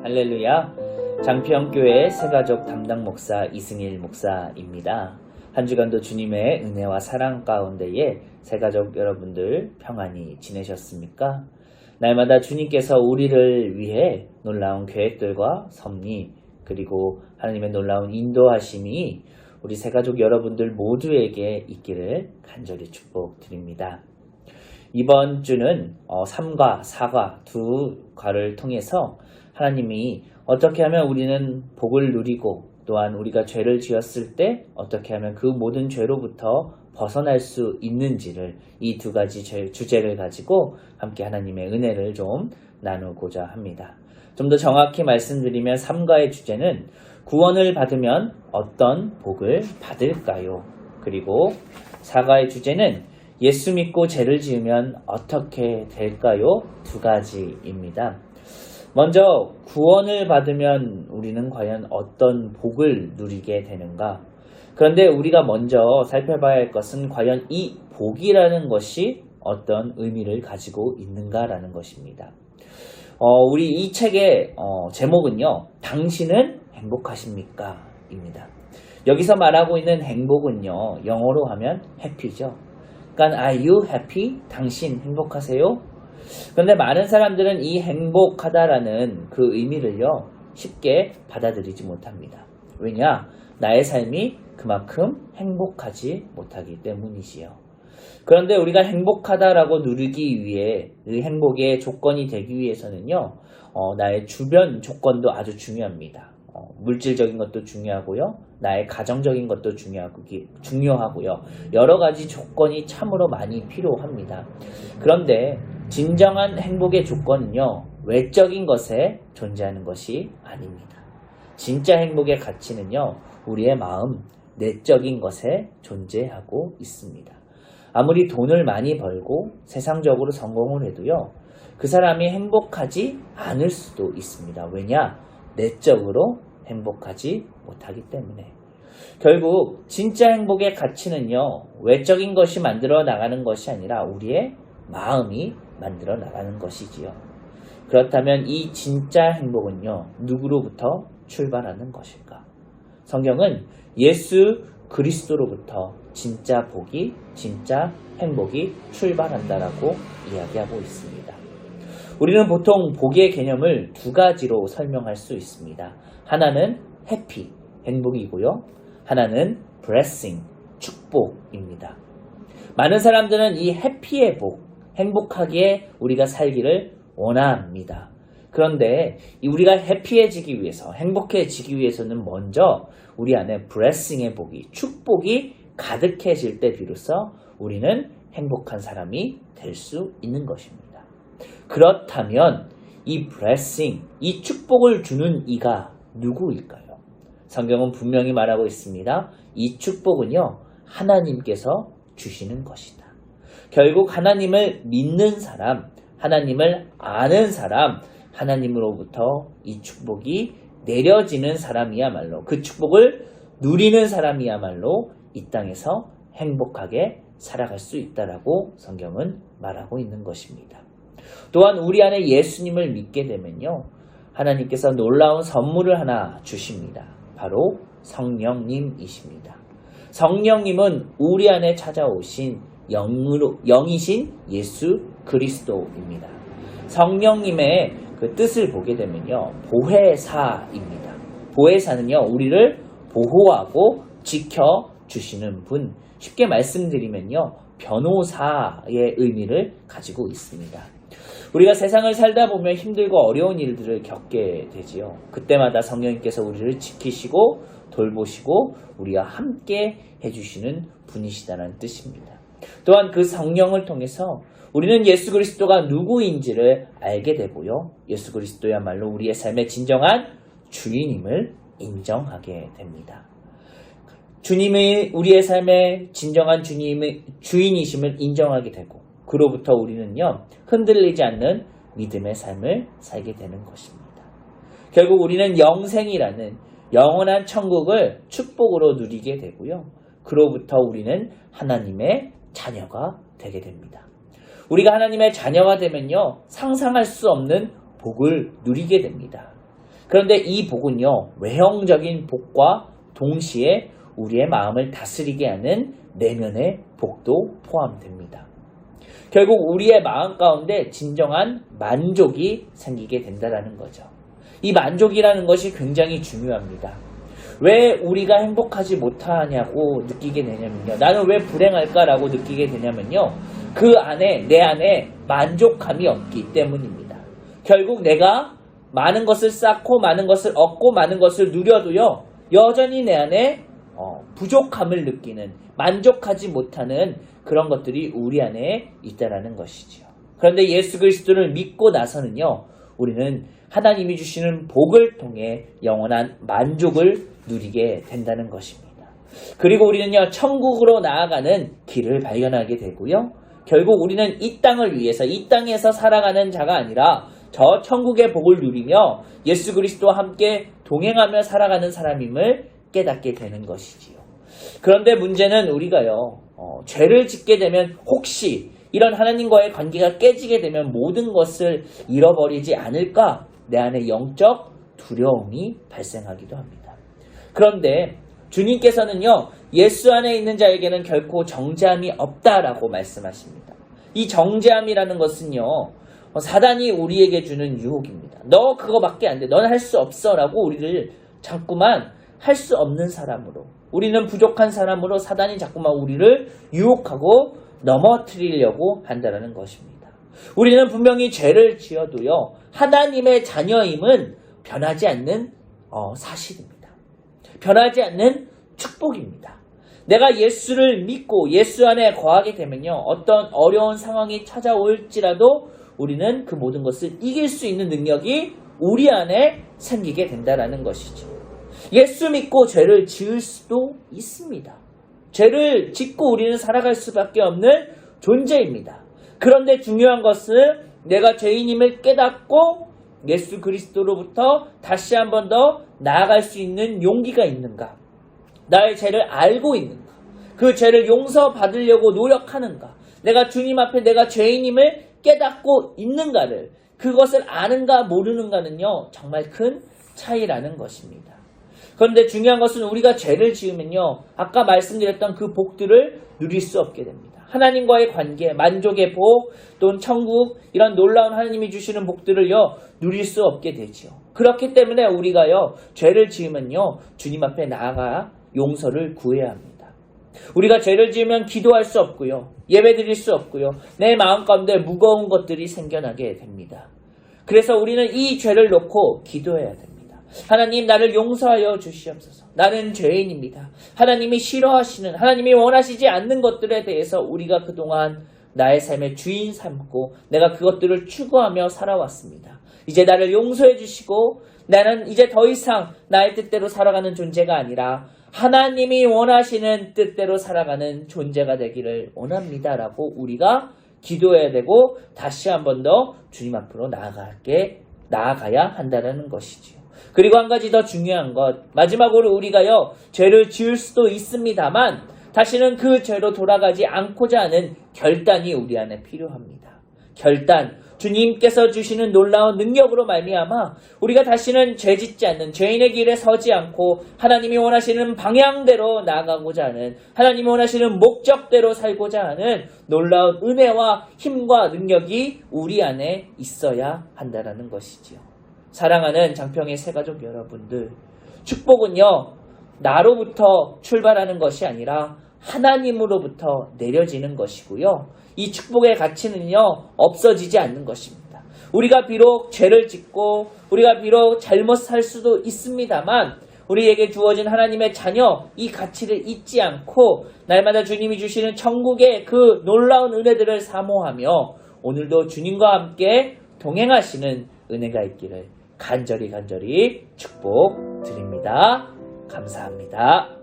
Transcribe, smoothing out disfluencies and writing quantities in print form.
할렐루야. 장평교회 새가족 담당 목사 이승일 목사입니다. 한 주간도 주님의 은혜와 사랑 가운데에 새가족 여러분들 평안히 지내셨습니까? 날마다 주님께서 우리를 위해 놀라운 계획들과 섭리 그리고 하나님의 놀라운 인도하심이 우리 새가족 여러분들 모두에게 있기를 간절히 축복드립니다. 이번 주는 3과 4과 두 과를 통해서 하나님이 어떻게 하면 우리는 복을 누리고 또한 우리가 죄를 지었을 때 어떻게 하면 그 모든 죄로부터 벗어날 수 있는지를 이 두 가지 주제를 가지고 함께 하나님의 은혜를 좀 나누고자 합니다. 좀 더 정확히 말씀드리면 3과의 주제는 구원을 받으면 어떤 복을 받을까요? 그리고 4과의 주제는 예수 믿고 죄를 지으면 어떻게 될까요? 두 가지입니다. 먼저 구원을 받으면 우리는 과연 어떤 복을 누리게 되는가? 그런데 우리가 먼저 살펴봐야 할 것은 과연 이 복이라는 것이 어떤 의미를 가지고 있는가라는 것입니다. 우리 이 책의 제목은요. 당신은 행복하십니까? 입니다. 여기서 말하고 있는 행복은요. 영어로 하면 happy죠. 그러니까 are you happy? 당신 행복하세요? 그런데 많은 사람들은 이 행복하다라는 그 의미를요. 쉽게 받아들이지 못합니다. 왜냐? 나의 삶이 그만큼 행복하지 못하기 때문이지요. 그런데 우리가 행복하다라고 누리기 위해 그 행복의 조건이 되기 위해서는요. 나의 주변 조건도 아주 중요합니다. 물질적인 것도 중요하고요. 나의 가정적인 것도 중요하고요. 여러 가지 조건이 참으로 많이 필요합니다. 그런데 진정한 행복의 조건은요. 외적인 것에 존재하는 것이 아닙니다. 진짜 행복의 가치는요. 우리의 마음, 내적인 것에 존재하고 있습니다. 아무리 돈을 많이 벌고 세상적으로 성공을 해도요. 그 사람이 행복하지 않을 수도 있습니다. 왜냐? 내적으로 행복하지 못하기 때문에. 결국 진짜 행복의 가치는요. 외적인 것이 만들어 나가는 것이 아니라 우리의 마음이 만들어 나가는 것이지요. 그렇다면 이 진짜 행복은요. 누구로부터 출발하는 것일까? 성경은 예수 그리스도로부터 진짜 복이, 진짜 행복이 출발한다라고 이야기하고 있습니다. 우리는 보통 복의 개념을 두 가지로 설명할 수 있습니다. 하나는 해피, 행복이고요. 하나는 blessing, 축복입니다. 많은 사람들은 이 해피의 복, 행복하게 우리가 살기를 원합니다. 그런데 우리가 해피해지기 위해서, 행복해지기 위해서는 먼저 우리 안에 blessing의 복이, 축복이 가득해질 때 비로소 우리는 행복한 사람이 될 수 있는 것입니다. 그렇다면 이 blessing, 이 축복을 주는 이가 누구일까요? 성경은 분명히 말하고 있습니다. 이 축복은요. 하나님께서 주시는 것이다. 결국 하나님을 믿는 사람, 하나님을 아는 사람, 하나님으로부터 이 축복이 내려지는 사람이야말로 그 축복을 누리는 사람이야말로 이 땅에서 행복하게 살아갈 수 있다라고 성경은 말하고 있는 것입니다. 또한 우리 안에 예수님을 믿게 되면요. 하나님께서 놀라운 선물을 하나 주십니다. 바로 성령님이십니다. 성령님은 우리 안에 찾아오신 영이신 예수 그리스도입니다. 성령님의 그 뜻을 보게 되면요. 보혜사입니다. 보혜사는요. 우리를 보호하고 지켜주시는 분. 쉽게 말씀드리면요. 변호사의 의미를 가지고 있습니다. 우리가 세상을 살다 보면 힘들고 어려운 일들을 겪게 되지요. 그때마다 성령님께서 우리를 지키시고 돌보시고 우리와 함께 해주시는 분이시다는 뜻입니다. 또한 그 성령을 통해서 우리는 예수 그리스도가 누구인지를 알게 되고요. 예수 그리스도야말로 우리의 삶의 진정한 주인임을 인정하게 됩니다. 주님이 우리의 삶의 진정한 주인이심을 인정하게 되고 그로부터 우리는요. 흔들리지 않는 믿음의 삶을 살게 되는 것입니다. 결국 우리는 영생이라는 영원한 천국을 축복으로 누리게 되고요. 그로부터 우리는 하나님의 자녀가 되게 됩니다. 우리가 하나님의 자녀가 되면요. 상상할 수 없는 복을 누리게 됩니다. 그런데 이 복은요, 외형적인 복과 동시에 우리의 마음을 다스리게 하는 내면의 복도 포함됩니다. 결국 우리의 마음 가운데 진정한 만족이 생기게 된다는 거죠. 이 만족이라는 것이 굉장히 중요합니다. 왜 우리가 행복하지 못하냐고 느끼게 되냐면요. 나는 왜 불행할까라고 느끼게 되냐면요. 그 안에, 내 안에 만족감이 없기 때문입니다. 결국 내가 많은 것을 쌓고 많은 것을 얻고 많은 것을 누려도요. 여전히 내 안에 부족함을 느끼는, 만족하지 못하는 그런 것들이 우리 안에 있다라는 것이죠. 그런데 예수 그리스도를 믿고 나서는요. 우리는 하나님이 주시는 복을 통해 영원한 만족을 누리게 된다는 것입니다. 그리고 우리는요. 천국으로 나아가는 길을 발견하게 되고요. 결국 우리는 이 땅을 위해서, 이 땅에서 살아가는 자가 아니라 저 천국의 복을 누리며 예수 그리스도와 함께 동행하며 살아가는 사람임을 깨닫게 되는 것이지요. 그런데 문제는 우리가요. 죄를 짓게 되면 혹시 이런 하나님과의 관계가 깨지게 되면 모든 것을 잃어버리지 않을까? 내 안에 영적 두려움이 발생하기도 합니다. 그런데 주님께서는요. 예수 안에 있는 자에게는 결코 정죄함이 없다라고 말씀하십니다. 이 정죄함이라는 것은요. 사단이 우리에게 주는 유혹입니다. 너 그거밖에 안 돼. 넌 할 수 없어 라고 우리를 자꾸만 할 수 없는 사람으로, 우리는 부족한 사람으로 사단이 자꾸만 우리를 유혹하고 넘어뜨리려고 한다는 것입니다. 우리는 분명히 죄를 지어도요. 하나님의 자녀임은 변하지 않는 사실입니다. 변하지 않는 축복입니다. 내가 예수를 믿고 예수 안에 거하게 되면요. 어떤 어려운 상황이 찾아올지라도 우리는 그 모든 것을 이길 수 있는 능력이 우리 안에 생기게 된다는 것이죠. 예수 믿고 죄를 지을 수도 있습니다. 죄를 짓고 우리는 살아갈 수밖에 없는 존재입니다. 그런데 중요한 것은 내가 죄인임을 깨닫고 예수 그리스도로부터 다시 한 번 더 나아갈 수 있는 용기가 있는가? 나의 죄를 알고 있는가? 그 죄를 용서받으려고 노력하는가? 내가 주님 앞에 내가 죄인임을 깨닫고 있는가를, 그것을 아는가 모르는가는요. 정말 큰 차이라는 것입니다. 그런데 중요한 것은 우리가 죄를 지으면요. 아까 말씀드렸던 그 복들을 누릴 수 없게 됩니다. 하나님과의 관계, 만족의 복, 또는 천국, 이런 놀라운 하나님이 주시는 복들을요. 누릴 수 없게 되죠. 그렇기 때문에 우리가요. 죄를 지으면요. 주님 앞에 나아가 용서를 구해야 합니다. 우리가 죄를 지으면 기도할 수 없고요. 예배 드릴 수 없고요. 내 마음 가운데 무거운 것들이 생겨나게 됩니다. 그래서 우리는 이 죄를 놓고 기도해야 됩니다. 하나님, 나를 용서하여 주시옵소서. 나는 죄인입니다. 하나님이 싫어하시는, 하나님이 원하시지 않는 것들에 대해서 우리가 그동안 나의 삶의 주인 삼고 내가 그것들을 추구하며 살아왔습니다. 이제 나를 용서해 주시고 나는 이제 더 이상 나의 뜻대로 살아가는 존재가 아니라 하나님이 원하시는 뜻대로 살아가는 존재가 되기를 원합니다라고 우리가 기도해야 되고 다시 한 번 더 주님 앞으로 나아가야 한다는 것이지요. 그리고 한 가지 더 중요한 것, 마지막으로 우리가요 죄를 지을 수도 있습니다만 다시는 그 죄로 돌아가지 않고자 하는 결단이 우리 안에 필요합니다. 결단, 주님께서 주시는 놀라운 능력으로 말미암아 우리가 다시는 죄짓지 않는, 죄인의 길에 서지 않고 하나님이 원하시는 방향대로 나아가고자 하는, 하나님이 원하시는 목적대로 살고자 하는 놀라운 은혜와 힘과 능력이 우리 안에 있어야 한다는 것이지요. 사랑하는 장평의 새가족 여러분들, 축복은요 나로부터 출발하는 것이 아니라 하나님으로부터 내려지는 것이고요. 이 축복의 가치는요 없어지지 않는 것입니다. 우리가 비록 죄를 짓고 우리가 비록 잘못 살 수도 있습니다만 우리에게 주어진 하나님의 자녀, 이 가치를 잊지 않고 날마다 주님이 주시는 천국의 그 놀라운 은혜들을 사모하며 오늘도 주님과 함께 동행하시는 은혜가 있기를 간절히 축복드립니다. 감사합니다.